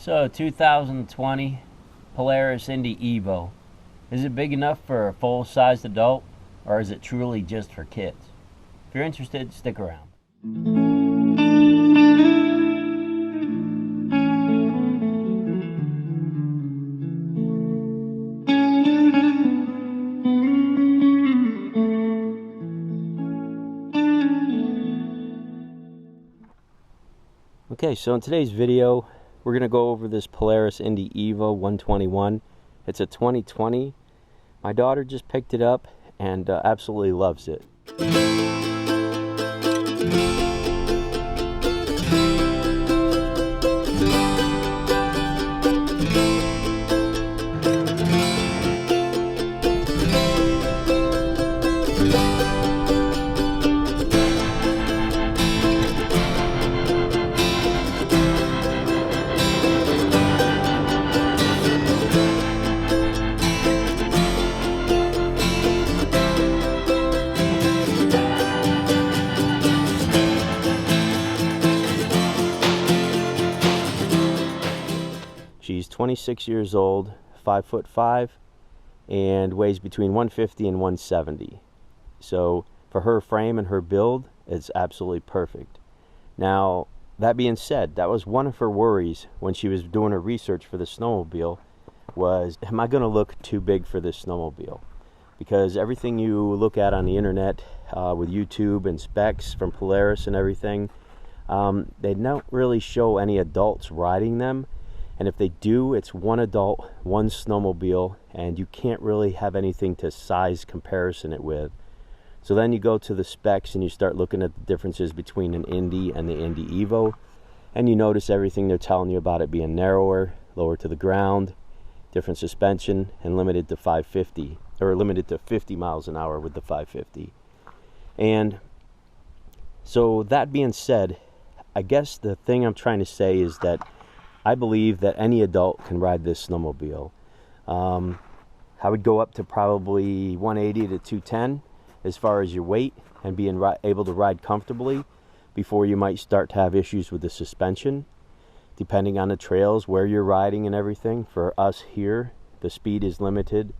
So 2020 Polaris Evo. Is it big enough for a full-sized adult, or is it truly just for kids? If you're interested, stick around. Okay, so in today's video, we're going to go over this Polaris Evo 121. It's a 2020. My daughter just picked it up and absolutely loves it. She's 26 years old, 5'5", and weighs between 150 and 170. So for her frame and her build, it's absolutely perfect. Now, that being said, that was one of her worries when she was doing her research for the snowmobile, was, am I going to look too big for this snowmobile? Because everything you look at on the internet with YouTube and specs from Polaris and everything, they don't really show any adults riding them. And if they do, it's one adult, one snowmobile, and you can't really have anything to size comparison it with. So then you go to the specs and you start looking at the differences between an Indy and the Evo, and you notice everything they're telling you about it being narrower, lower to the ground, different suspension, and limited to 550, or limited to 50 miles an hour with the 550. And so that being said, I guess the thing I'm trying to say is that I believe that any adult can ride this snowmobile. I would go up to probably 180 to 210 as far as your weight and being able to ride comfortably before you might start to have issues with the suspension, depending on the trails, where you're riding and everything. For us here, the speed is limited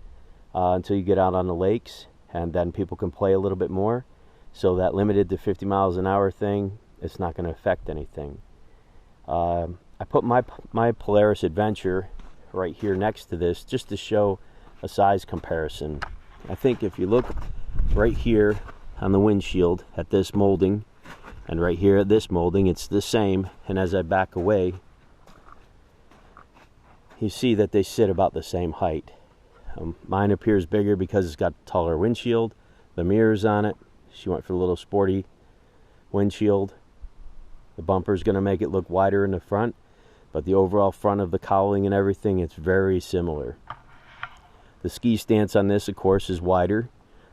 until you get out on the lakes, and then people can play a little bit more. So that limited to 50 miles an hour thing, it's not going to affect anything. I put my Polaris Adventure right here next to this just to show a size comparison. I think if you look right here on the windshield at this molding and right here at this molding, it's the same. And as I back away, you see that they sit about the same height. Mine appears bigger because it's got a taller windshield, the mirrors on it. She went for the little sporty windshield. The bumper's going to make it look wider in the front, but the overall front of the cowling and everything, it's very similar. The ski stance on this, of course, is wider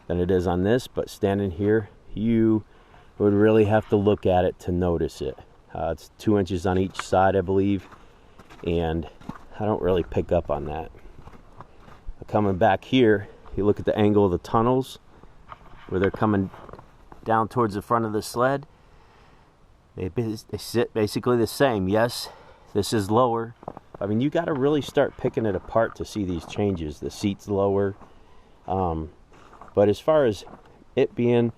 than it is on this, but standing here, you would really have to look at it to notice it. It's 2 inches on each side, I believe, and I don't really pick up on that. Coming back here, you look at the angle of the tunnels, where they're coming down towards the front of the sled. They sit basically the same. Yes, this is lower. I mean, you got to really start picking it apart to see these changes. The seat's lower. But as far as it being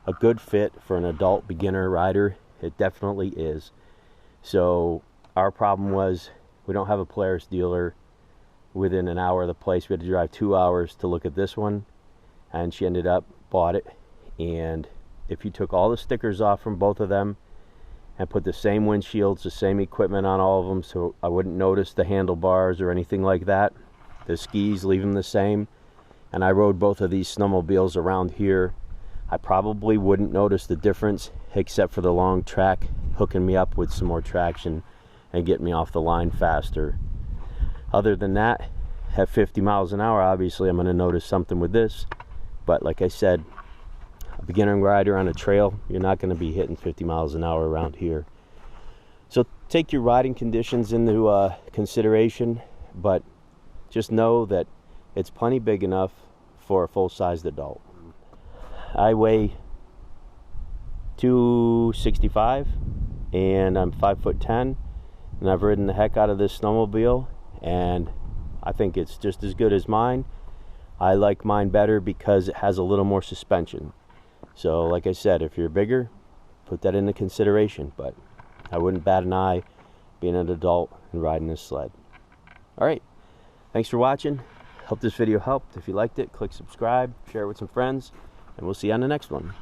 a good fit for an adult beginner rider, it definitely is. So our problem was we don't have a Polaris dealer within an hour of the place. We had to drive 2 hours to look at this one. And she ended up bought it. And if you took all the stickers off from both of them, and put the same windshields, the same equipment on all of them, so I wouldn't notice the handlebars or anything like that. The skis, leave them the same. And I rode both of these snowmobiles around here. I probably wouldn't notice the difference, except for the long track hooking me up with some more traction and getting me off the line faster. Other than that, at 50 miles an hour, obviously I'm going to notice something with this. But like I said, a beginner rider on a trail, you're not going to be hitting 50 miles an hour around here. So take your riding conditions into consideration, but just know that it's plenty big enough for a full-sized adult. I weigh 265 and I'm 5'10", and I've ridden the heck out of this snowmobile, and I think it's just as good as mine. I like mine better because it has a little more suspension. So like I said, if you're bigger, put that into consideration, but I wouldn't bat an eye being an adult and riding this sled. Alright, thanks for watching. Hope this video helped. If you liked it, click subscribe, share it with some friends, and we'll see you on the next one.